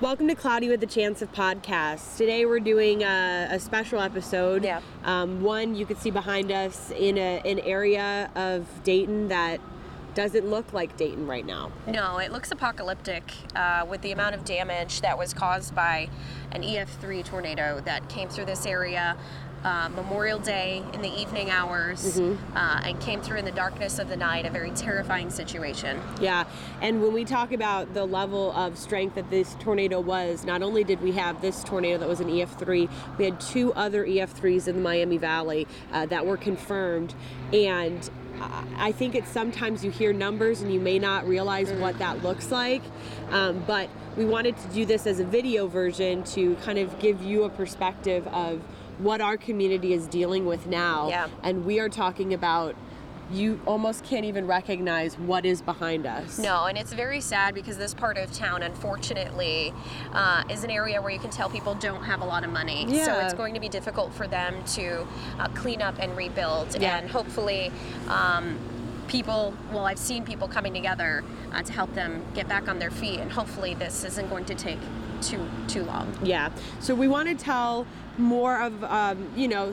Welcome to Cloudy with a Chance of Podcast. Today we're doing a special episode. Yeah. One, you can see behind us in an area of Dayton that doesn't look like Dayton right now. No, it looks apocalyptic with the amount of damage that was caused by an EF3 tornado that came through this area Memorial Day in the evening hours and came through in the darkness of the night, a very terrifying situation. Yeah, and when we talk about the level of strength that this tornado was, not only did we have this tornado that was an EF3, we had two other EF3s in the Miami Valley that were confirmed, and I think it's sometimes you hear numbers and you may not realize what that looks like, but we wanted to do this as a video version to kind of give you a perspective of what our community is dealing with now. Yeah. And we are talking about, you almost can't even recognize what is behind us. No, and it's very sad because this part of town, unfortunately, is an area where you can tell people don't have a lot of money. Yeah. So it's going to be difficult for them to clean up and rebuild. Yeah. And hopefully I've seen people coming together to help them get back on their feet, and hopefully this isn't going to take too long. Yeah. So we want to tell more of,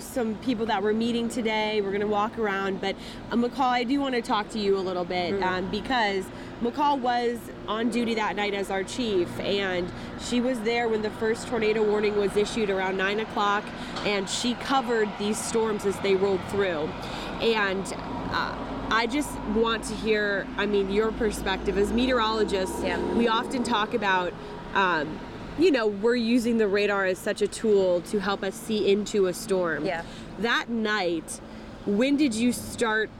some people that we're meeting today. We're going to walk around, but McCall, I do want to talk to you a little bit because McCall was on duty that night as our chief, and she was there when the first tornado warning was issued around 9 o'clock, and she covered these storms as they rolled through. And I just want to hear, your perspective. As meteorologists, we often talk about we're using the radar as such a tool to help us see into a storm. Yeah. That night, when did you start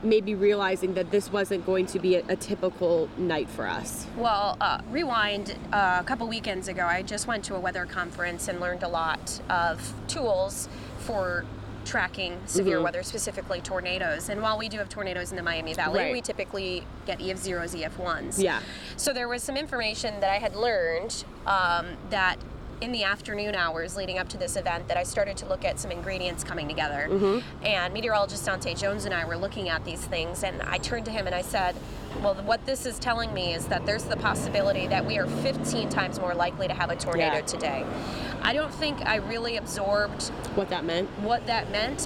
maybe realizing that this wasn't going to be a typical night for us? Well, rewind a couple weekends ago, I just went to a weather conference and learned a lot of tools for tracking severe weather, specifically tornadoes. And while we do have tornadoes in the Miami Valley, we typically get EF0s, EF1s. Yeah. So there was some information that I had learned that in the afternoon hours leading up to this event that I started to look at some ingredients coming together. And meteorologist Dante Jones and I were looking at these things, and I turned to him and I said, well, what this is telling me is that there's the possibility that we are 15 times more likely to have a tornado today. I don't think I really absorbed what that meant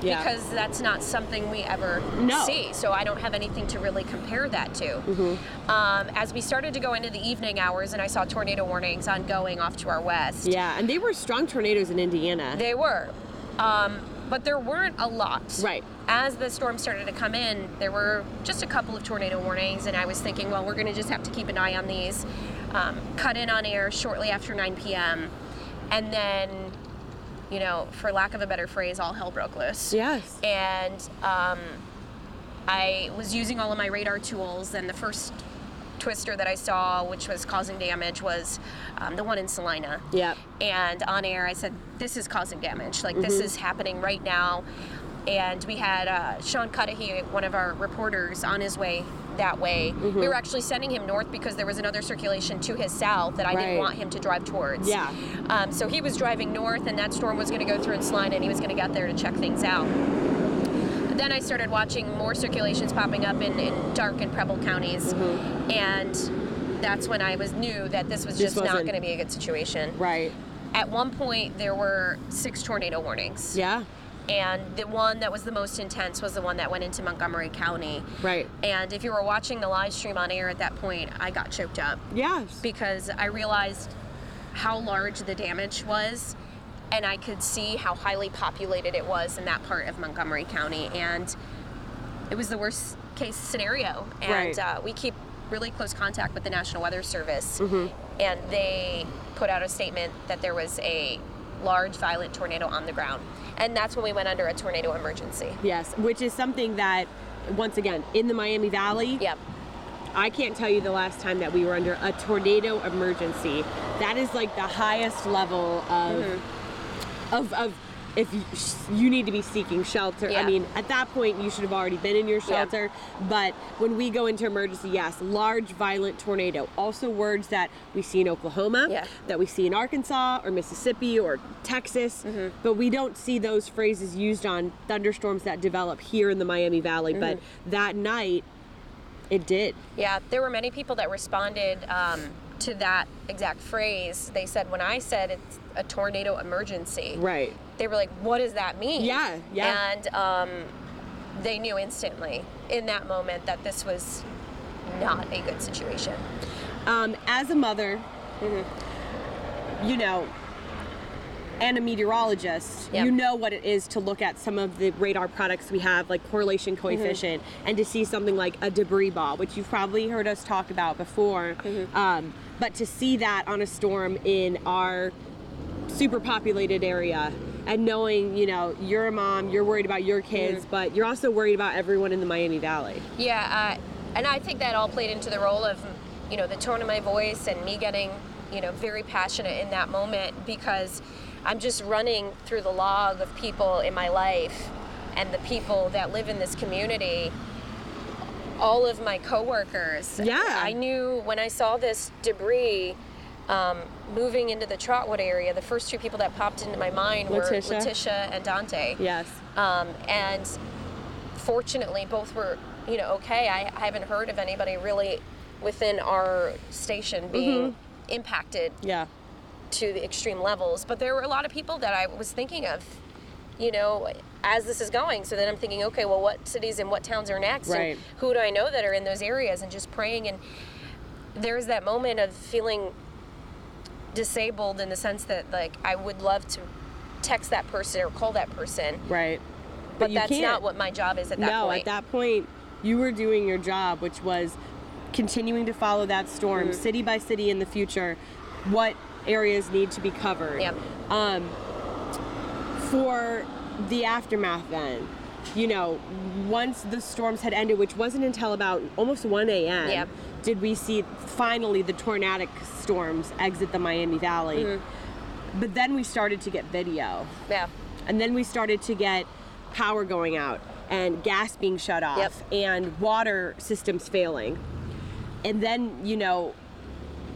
because that's not something we ever see. So I don't have anything to really compare that to. As we started to go into the evening hours and I saw tornado warnings ongoing off to our west. Yeah, and they were strong tornadoes in Indiana. They were. But there weren't a lot. Right. As the storm started to come in, there were just a couple of tornado warnings, and I was thinking, well, we're going to just have to keep an eye on these. Cut in on air shortly after 9 p.m. And then, for lack of a better phrase, all hell broke loose. Yes. And I was using all of my radar tools, and the first twister that I saw, which was causing damage, was the one in Salina. Yeah. And on air, I said, this is causing damage. Like, this is happening right now. And we had Sean Cudahy, one of our reporters, on his way that way. We were actually sending him north because there was another circulation to his south that I didn't want him to drive towards. Yeah. So he was driving north, and that storm was going to go through in Salina, and he was going to get there to check things out. Then I started watching more circulations popping up in Dark and Preble counties, and that's when I knew that this was just not going to be a good situation. Right. At one point, there were 6 tornado warnings. Yeah. And the one that was the most intense was the one that went into Montgomery County. Right. And if you were watching the live stream on air at that point, I got choked up. Yes. Because I realized how large the damage was, and I could see how highly populated it was in that part of Montgomery County. And it was the worst case scenario. And we keep really close contact with the National Weather Service. And they put out a statement that there was a large violent tornado on the ground. And that's when we went under a tornado emergency. Yes, which is something that, once again, in the Miami Valley, I can't tell you the last time that we were under a tornado emergency. That is like the highest level of if you need to be seeking shelter. Yeah. I mean, at that point, you should have already been in your shelter. But when we go into emergency, yes, large, violent tornado. Also words that we see in Oklahoma, that we see in Arkansas or Mississippi or Texas. But we don't see those phrases used on thunderstorms that develop here in the Miami Valley. But that night, it did. Yeah, there were many people that responded to that exact phrase, they said, when I said it's a tornado emergency, right, they were like, what does that mean? Yeah. And they knew instantly in that moment that this was not a good situation. As a mother, you know, and a meteorologist, Yep. you know what it is to look at some of the radar products we have, like correlation coefficient, and to see something like a debris ball, which you've probably heard us talk about before. But to see that on a storm in our super populated area, and knowing, you know, you're a mom, you're worried about your kids, but you're also worried about everyone in the Miami Valley. Yeah, and I think that all played into the role of, you know, the tone of my voice and me getting, you know, very passionate in that moment, because I'm just running through the log of people in my life and the people that live in this community. All of my coworkers. Yeah. I knew when I saw this debris moving into the Trotwood area, the first two people that popped into my mind were Letitia and Dante. Yes. And fortunately, both were, you know, okay. I haven't heard of anybody really within our station being impacted to the extreme levels. But there were a lot of people that I was thinking of, you know, as this is going. So then I'm thinking, okay, well, what cities and what towns are next? Right. And who do I know that are in those areas? And just praying. And there's that moment of feeling disabled in the sense that, like, I would love to text that person or call that person. Right. But you that's can't. not what my job is at that point. No, at that point, you were doing your job, which was continuing to follow that storm, city by city in the future, what areas need to be covered. Yep. For the aftermath then, you know, once the storms had ended, which wasn't until about almost 1 a.m., Yep. did we see finally the tornadic storms exit the Miami Valley. But then we started to get video. Yeah. And then we started to get power going out and gas being shut off Yep. and water systems failing. And then, you know,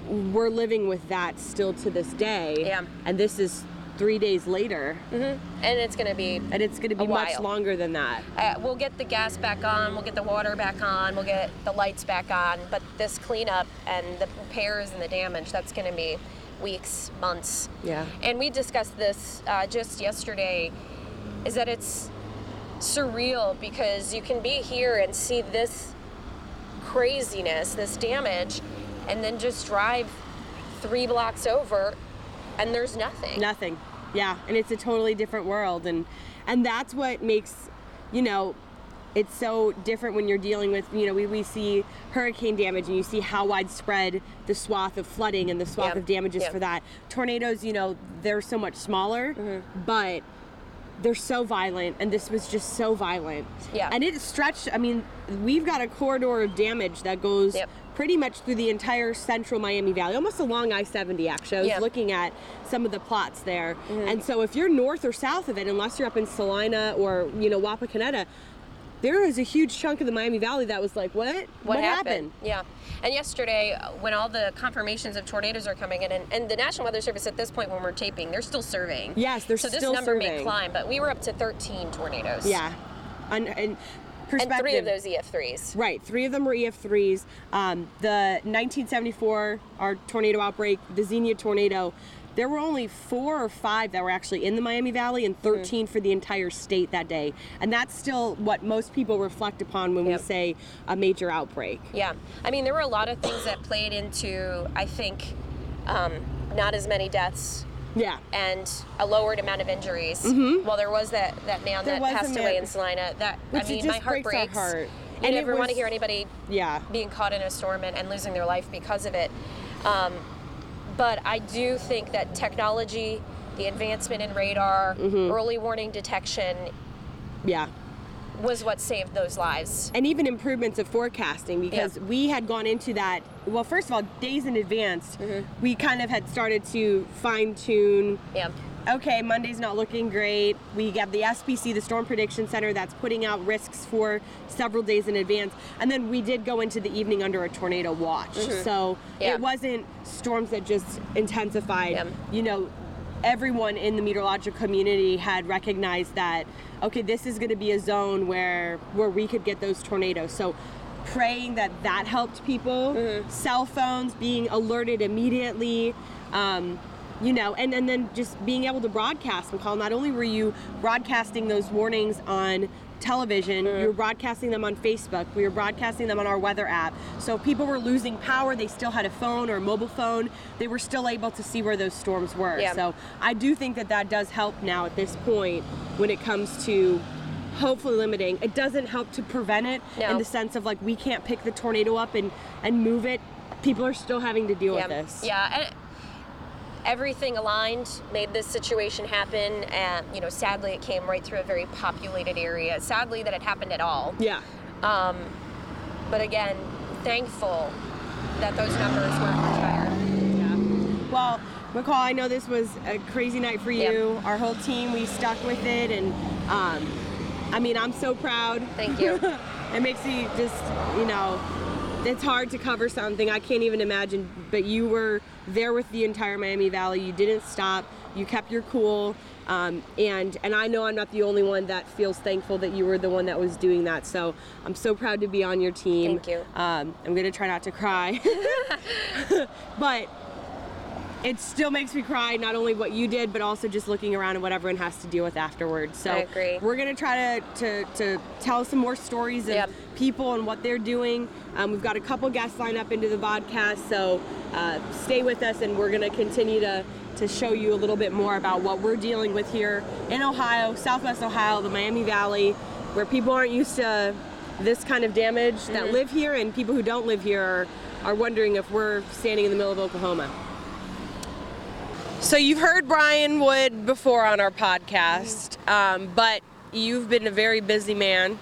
we're living with that still to this day. Yeah. And this is 3 days later. And it's going to be much longer than that. We'll get the gas back on, we'll get the water back on, we'll get the lights back on, but this cleanup and the repairs and the damage, that's going to be weeks, months. Yeah. And we discussed this just yesterday, is that it's surreal because you can be here and see this craziness, this damage, and then just drive 3 blocks over and there's nothing. Nothing. Yeah, and it's a totally different world, and that's what makes, you know, it's so different when you're dealing with, you know, we see hurricane damage and you see how widespread the swath of flooding and the swath of damages for that. Tornadoes, you know, they're so much smaller, but they're so violent, and this was just so violent. Yeah. And it stretched, I mean, we've got a corridor of damage that goes pretty much through the entire central Miami Valley, almost along I-70 actually. I was looking at some of the plots there. And so if you're north or south of it, unless you're up in Salina or, you know, Wapakoneta, there was a huge chunk of the Miami Valley that was like, what happened? Yeah. And yesterday, when all the confirmations of tornadoes are coming in, and the National Weather Service at this point when we're taping, they're still surveying. Yes, they're still surveying. So this number may climb, but we were up to 13 tornadoes. Yeah. And 3 of those EF3s. Right, 3 of them were EF3s. The 1974, our tornado outbreak, the Xenia tornado, there were only 4 or 5 that were actually in the Miami Valley and 13 for the entire state that day. And that's still what most people reflect upon when we say a major outbreak. Yeah. I mean, there were a lot of things that played into, I think, not as many deaths. Yeah. And a lowered amount of injuries. Well, there was that man that passed away in Salina. My heart breaks. Our heart. You never want to hear anybody being caught in a storm and losing their life because of it. But I do think that technology, the advancement in radar, early warning detection, was what saved those lives. And even improvements of forecasting, because we had gone into that, well, first of all, days in advance, we kind of had started to fine tune. Okay, Monday's not looking great. We have the SPC, the Storm Prediction Center, that's putting out risks for several days in advance. And then we did go into the evening under a tornado watch. So it wasn't storms that just intensified. You know, everyone in the meteorological community had recognized that, okay, this is going to be a zone where we could get those tornadoes. So praying that that helped people. Cell phones being alerted immediately. You know, and then just being able to broadcast, McCall. Not only were you broadcasting those warnings on television, you were broadcasting them on Facebook, we were broadcasting them on our weather app. So if people were losing power, they still had a phone or a mobile phone, they were still able to see where those storms were. Yeah. So I do think that that does help now at this point when it comes to hopefully limiting. It doesn't help to prevent it in the sense of like we can't pick the tornado up and move it. People are still having to deal with this. Yeah. Everything aligned made this situation happen, and you know, sadly it came right through a very populated area. Sadly that it happened at all. Yeah. But again, thankful that those numbers weren't much higher. Yeah. Well, McCall, I know this was a crazy night for you. Our whole team, we stuck with it, and I mean, I'm so proud. Thank you. It makes me just, you know, it's hard to cover something. I can't even imagine, but you were there with the entire Miami Valley. You didn't stop. You kept your cool. And I know I'm not the only one that feels thankful that you were the one that was doing that. So I'm so proud to be on your team. Thank you. I'm going to try not to cry. But it still makes me cry, not only what you did, but also just looking around and what everyone has to deal with afterwards. So I agree. We're going to try to tell some more stories of people and what they're doing. We've got a couple guests lined up into the podcast, so stay with us, and we're going to continue to show you a little bit more about what we're dealing with here in Ohio, Southwest Ohio, the Miami Valley, where people aren't used to this kind of damage that live here, and people who don't live here are wondering if we're standing in the middle of Oklahoma. So you've heard Bryan Wood before on our podcast, but you've been a very busy man.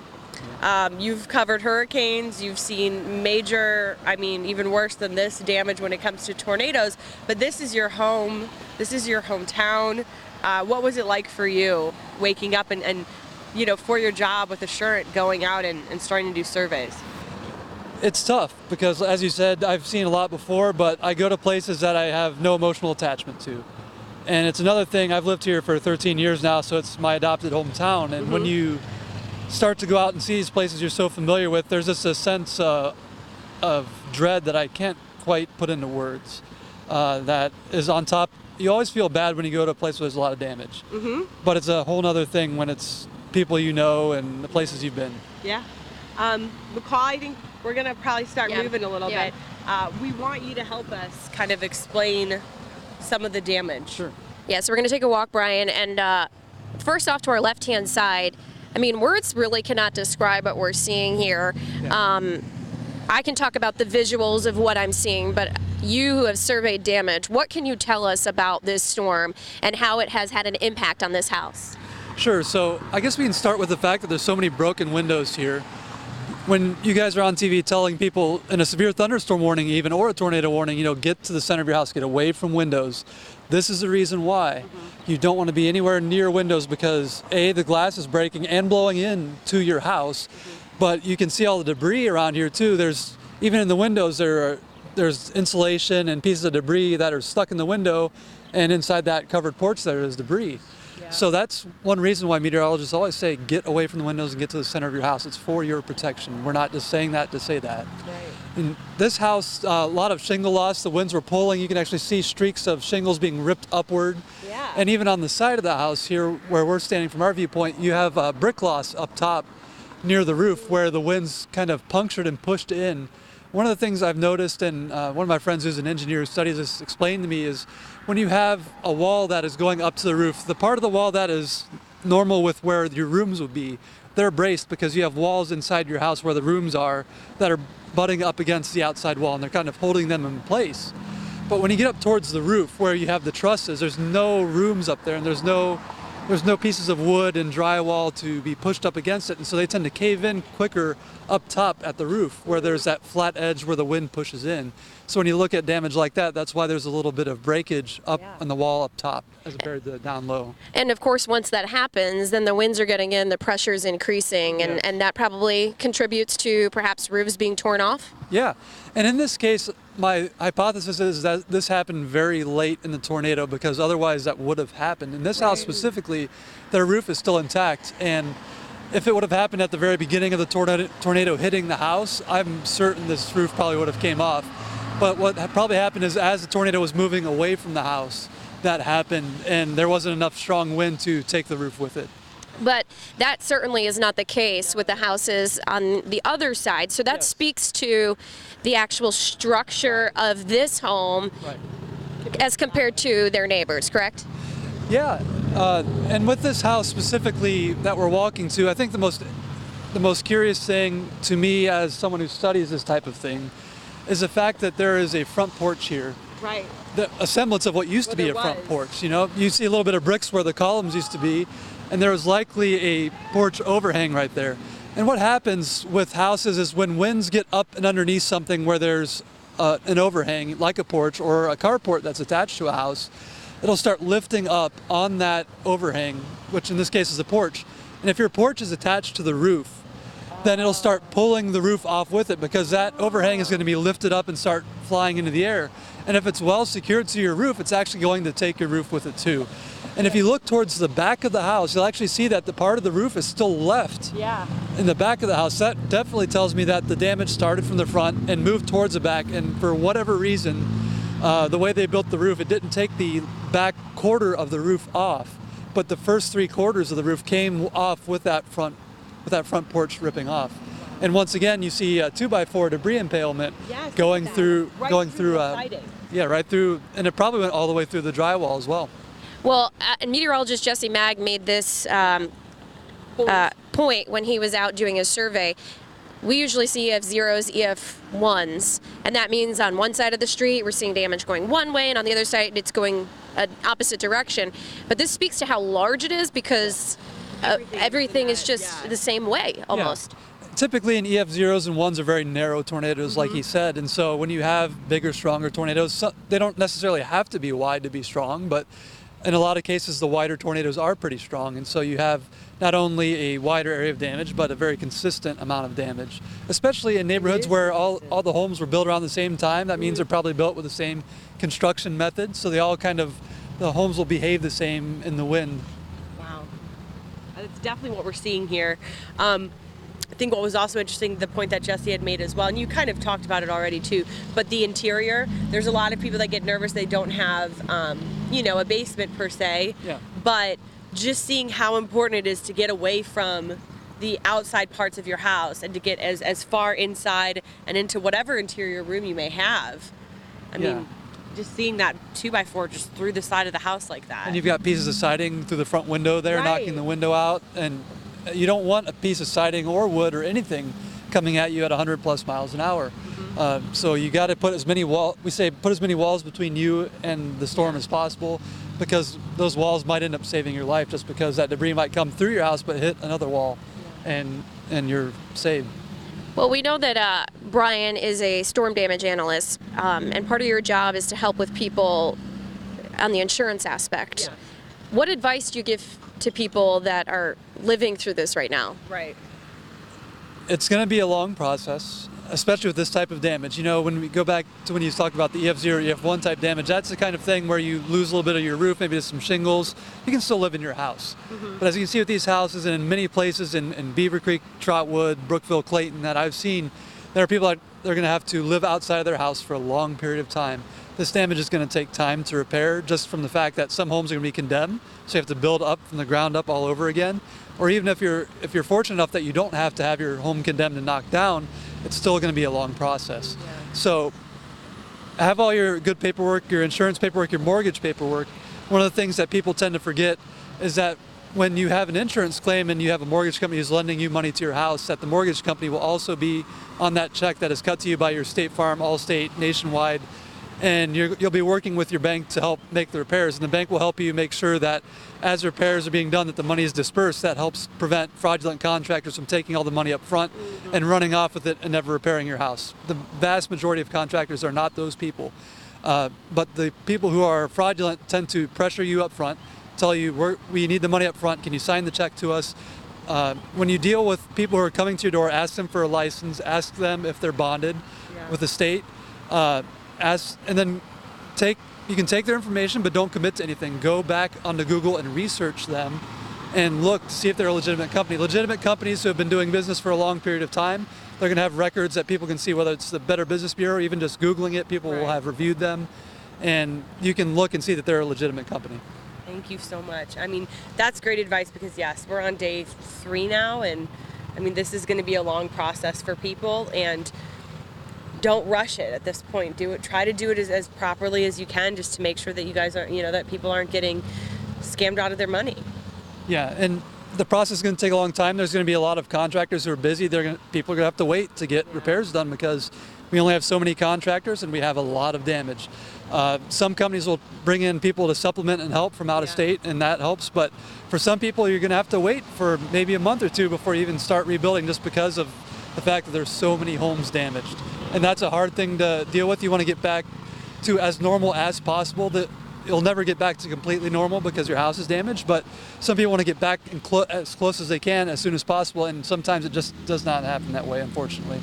You've covered hurricanes, you've seen major, I mean, even worse than this damage when it comes to tornadoes, but this is your home, this is your hometown. What was it like for you waking up and you know, for your job with Assurant, going out and starting to do surveys? It's tough because, as you said, I've seen a lot before, but I go to places that I have no emotional attachment to. And it's another thing, I've lived here for 13 years now, so it's my adopted hometown. And when you start to go out and see these places you're so familiar with, there's just a sense of dread that I can't quite put into words. That is on top. You always feel bad when you go to a place where there's a lot of damage. But it's a whole other thing when it's people you know and the places you've been. Yeah. McCall, I think we're going to probably start moving a little bit. We want you to help us kind of explain some of the damage. Sure. Yeah, so we're going to take a walk, Bryan, and first off to our left-hand side, I mean, words really cannot describe what we're seeing here. Yeah. I can talk about the visuals of what I'm seeing, but you who have surveyed damage, what can you tell us about this storm and how it has had an impact on this house? Sure, so I guess we can start with the fact that there's so many broken windows here. When you guys are on TV telling people in a severe thunderstorm warning even, or a tornado warning, you know, get to the center of your house, get away from windows. This is the reason why. You don't want to be anywhere near windows because A, the glass is breaking and blowing in to your house, but you can see all the debris around here too. There's, even in the windows, there's insulation and pieces of debris that are stuck in the window, and inside that covered porch there is debris. So that's one reason why meteorologists always say get away from the windows and get to the center of your house. It's for your protection. We're not just saying that to say that. Right. In this house, a lot of shingle loss. The winds were pulling. You can actually see streaks of shingles being ripped upward. Yeah. And even on the side of the house here, where we're standing from our viewpoint, you have brick loss up top near the roof where the winds kind of punctured and pushed in. One of the things I've noticed, and one of my friends who's an engineer who studies this explained to me, is when you have a wall that is going up to the roof, the part of the wall that is normal with where your rooms would be, they're braced because you have walls inside your house where the rooms are that are butting up against the outside wall, and they're kind of holding them in place. But when you get up towards the roof where you have the trusses, there's no rooms up there, and there's no pieces of wood and drywall to be pushed up against it, and so they tend to cave in quicker up top at the roof where there's that flat edge where the wind pushes in. So when you look at damage like that, that's why there's a little bit of breakage up on the wall up top as compared to down low. And of course, once that happens, then the winds are getting in, the pressure's increasing, and that probably contributes to perhaps roofs being torn off? Yeah, and in this case, my hypothesis is that this happened very late in the tornado because otherwise that would have happened. In this house specifically, their roof is still intact, and if it would have happened at the very beginning of the tornado hitting the house, I'm certain this roof probably would have came off. But what probably happened is as the tornado was moving away from the house, that happened, and there wasn't enough strong wind to take the roof with it. But that certainly is not the case with the houses on the other side. So that Yes. speaks to the actual structure of this home Right. as compared to their neighbors, correct? Yeah, and with this house specifically that we're walking to, I think the most curious thing to me as someone who studies this type of thing is the fact that there is a front porch here. Right. A semblance of what used to be a there front was. porch. You know, you see a little bit of bricks where the columns used to be, and there was likely a porch overhang right there. And what happens with houses is when winds get up and underneath something where there's an overhang, like a porch or a carport that's attached to a house, it'll start lifting up on that overhang, which in this case is a porch. And if your porch is attached to the roof, then it'll start pulling the roof off with it because that overhang is going to be lifted up and start flying into the air. And if it's well secured to your roof, it's actually going to take your roof with it too. And if you look towards the back of the house, you'll actually see that the part of the roof is still left in the back of the house. That definitely tells me that the damage started from the front and moved towards the back. And for whatever reason, the way they built the roof, it didn't take the back quarter of the roof off, but the first 3/4 of the roof came off with that front porch ripping off. And once again, you see a 2x4 debris impalement Yes, going look at that. through, Right going through through, the siding. yeah, right through, and it probably went all the way through the drywall as well. Well, and meteorologist Jesse Mag made this point when he was out doing his survey. We usually see EF0s, EF1s, and that means on one side of the street we're seeing damage going one way, and on the other side it's going an opposite direction. But this speaks to how large it is because everything is just the same way almost. Yeah. Typically in EF0s and 1s are very narrow tornadoes, like he said, and so when you have bigger, stronger tornadoes, they don't necessarily have to be wide to be strong, but in a lot of cases the wider tornadoes are pretty strong, and so you have not only a wider area of damage, but a very consistent amount of damage, especially in neighborhoods where all the homes were built around the same time. That means they're probably built with the same construction method, so they all the homes will behave the same in the wind. Wow. That's definitely what we're seeing here. I think what was also interesting, the point that Jesse had made as well, and you kind of talked about it already too, but the interior, there's a lot of people that get nervous they don't have, a basement per se, but just seeing how important it is to get away from the outside parts of your house and to get as far inside and into whatever interior room you may have. I mean, just seeing that 2x4 just through the side of the house like that. And you've got pieces of siding through the front window there, Right. knocking the window out, and you don't want a piece of siding or wood or anything coming at you at 100 plus miles an hour. So you got to put as many put as many walls between you and the storm as possible, because those walls might end up saving your life just because that debris might come through your house but hit another wall, and you're saved. Well, we know that Bryan is a storm damage analyst, and part of your job is to help with people on the insurance aspect. Yeah. What advice do you give to people that are living through this right now? Right. It's going to be a long process, especially with this type of damage. You know, when we go back to when you talked about the EF0, EF1 type damage, that's the kind of thing where you lose a little bit of your roof, maybe just some shingles. You can still live in your house. But as you can see with these houses and in many places in Beaver Creek, Trotwood, Brookville, Clayton that I've seen, there are people that they're going to have to live outside of their house for a long period of time. This damage is going to take time to repair, just from the fact that some homes are going to be condemned, so you have to build up from the ground up all over again. Or even if you're fortunate enough that you don't have to have your home condemned and knocked down, it's still going to be a long process. Yeah. So have all your good paperwork, your insurance paperwork, your mortgage paperwork. One of the things that people tend to forget is that when you have an insurance claim and you have a mortgage company who's lending you money to your house, that the mortgage company will also be on that check that is cut to you by your State Farm, Allstate, Nationwide, and you'll be working with your bank to help make the repairs, and the bank will help you make sure that as repairs are being done, that the money is dispersed. That helps prevent fraudulent contractors from taking all the money up front and running off with it and never repairing your house. The vast majority of contractors are not those people, but the people who are fraudulent tend to pressure you up front, tell you, we need the money up front, can you sign the check to us? When you deal with people who are coming to your door, ask them for a license, ask them if they're bonded with the state, and then you can take their information, but don't commit to anything. Go back onto Google and research them and look to see if they're a legitimate company. Legitimate companies who have been doing business for a long period of time, they're going to have records that people can see, whether it's the Better Business Bureau, or even just Googling it, people will have reviewed them, and you can look and see that they're a legitimate company. Thank you so much. I mean, that's great advice because yes, we're on day 3 now, and I mean, this is going to be a long process for people, and don't rush it at this point. Try to do it as properly as you can, just to make sure that you guys aren't, that people aren't getting scammed out of their money. Yeah, and the process is going to take a long time. There's going to be a lot of contractors who are busy. People are going to have to wait to get repairs done because we only have so many contractors and we have a lot of damage. Some companies will bring in people to supplement and help from out of state, and that helps. But for some people, you're going to have to wait for maybe a month or 2 before you even start rebuilding, just because of the fact that there's so many homes damaged. And that's a hard thing to deal with. You want to get back to as normal as possible. You'll never get back to completely normal because your house is damaged, but some people want to get back as close as they can as soon as possible, and sometimes it just does not happen that way, unfortunately.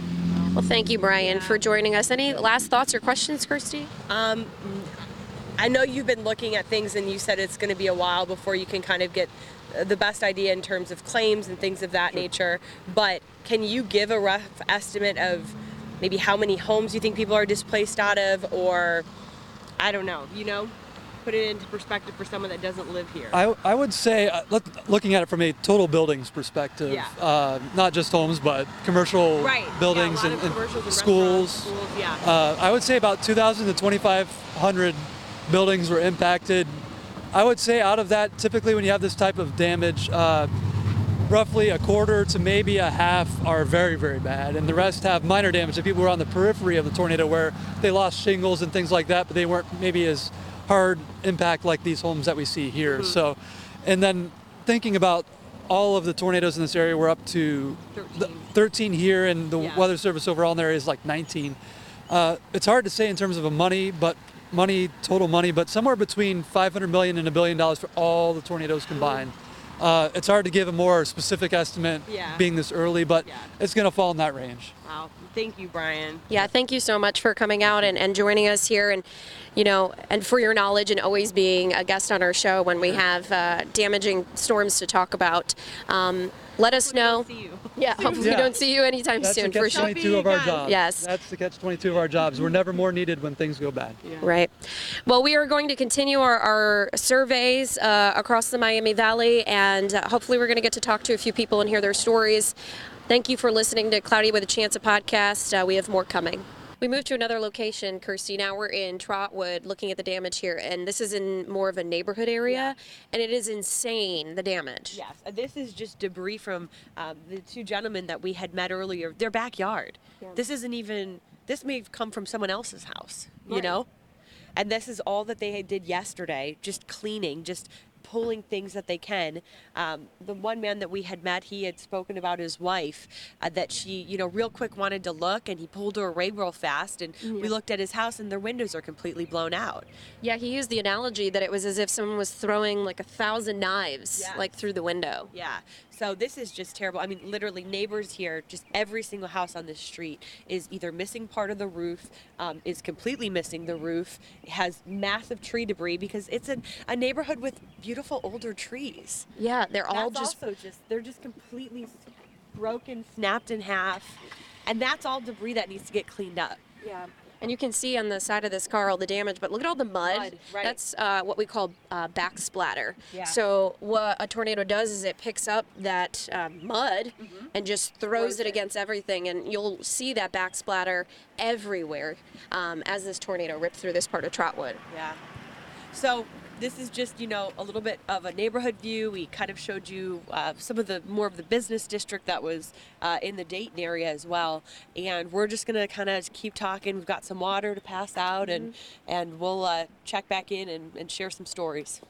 Well, thank you, Bryan, for joining us. Any last thoughts or questions, Kirstie? I know you've been looking at things, and you said it's going to be a while before you can kind of get the best idea in terms of claims and things of that nature, but can you give a rough estimate of maybe how many homes you think people are displaced out of, or I don't know, put it into perspective for someone that doesn't live here? I would say, looking at it from a total buildings perspective, not just homes, but commercial buildings and schools. I would say about 2,000 to 2,500 buildings were impacted. I would say out of that, typically when you have this type of damage, roughly a quarter to maybe a half are very, very bad, and the rest have minor damage. The people who are on the periphery of the tornado where they lost shingles and things like that, but they weren't maybe as hard impact like these homes that we see here. So, and then thinking about all of the tornadoes in this area, we're up to 13 here, and the Weather Service overall in there is like 19. It's hard to say in terms of total money, but somewhere between $500 million and $1 billion for all the tornadoes combined. It's hard to give a more specific estimate being this early, but it's going to fall in that range. Wow. Thank you, Bryan. Yeah, thank you so much for coming out and joining us here, and and for your knowledge and always being a guest on our show when we have damaging storms to talk about. Let us know. Hopefully we don't see you anytime soon. That's the catch-22 of our jobs. Yes. That's the catch-22 of our jobs. We're never more needed when things go bad. Right. Well, we are going to continue our surveys across the Miami Valley, and hopefully we're going to get to talk to a few people and hear their stories. Thank you for listening to Cloudy with a Chance, a podcast. We have more coming. We moved to another location, Kirstie. Now we're in Trotwood looking at the damage here, and this is in more of a neighborhood area, and it is insane, the damage. Yes, this is just debris from the 2 gentlemen that we had met earlier, their backyard. This may have come from someone else's house, you know? And this is all that they did yesterday, just cleaning, just pulling things that they can. The one man that we had met, he had spoken about his wife, that she, real quick wanted to look, and he pulled her away real fast, and we looked at his house, and their windows are completely blown out. Yeah, he used the analogy that it was as if someone was throwing like 1,000 knives through the window. Yeah. So this is just terrible. I mean, literally neighbors here, just every single house on this street is either missing part of the roof, is completely missing the roof, has massive tree debris because it's a neighborhood with beautiful older trees. Yeah, they're all they're just completely broken, snapped in half, and that's all debris that needs to get cleaned up. Yeah. And you can see on the side of this car all the damage, but look at all the mud. That's what we call backsplatter. Yeah. So what a tornado does is it picks up that mud and just throws it against everything, and you'll see that backsplatter everywhere as this tornado ripped through this part of Trotwood. Yeah. So this is just, a little bit of a neighborhood view. We kind of showed you some of the more of the business district that was in the Dayton area as well. And we're just going to kind of keep talking. We've got some water to pass out, and we'll check back in and share some stories.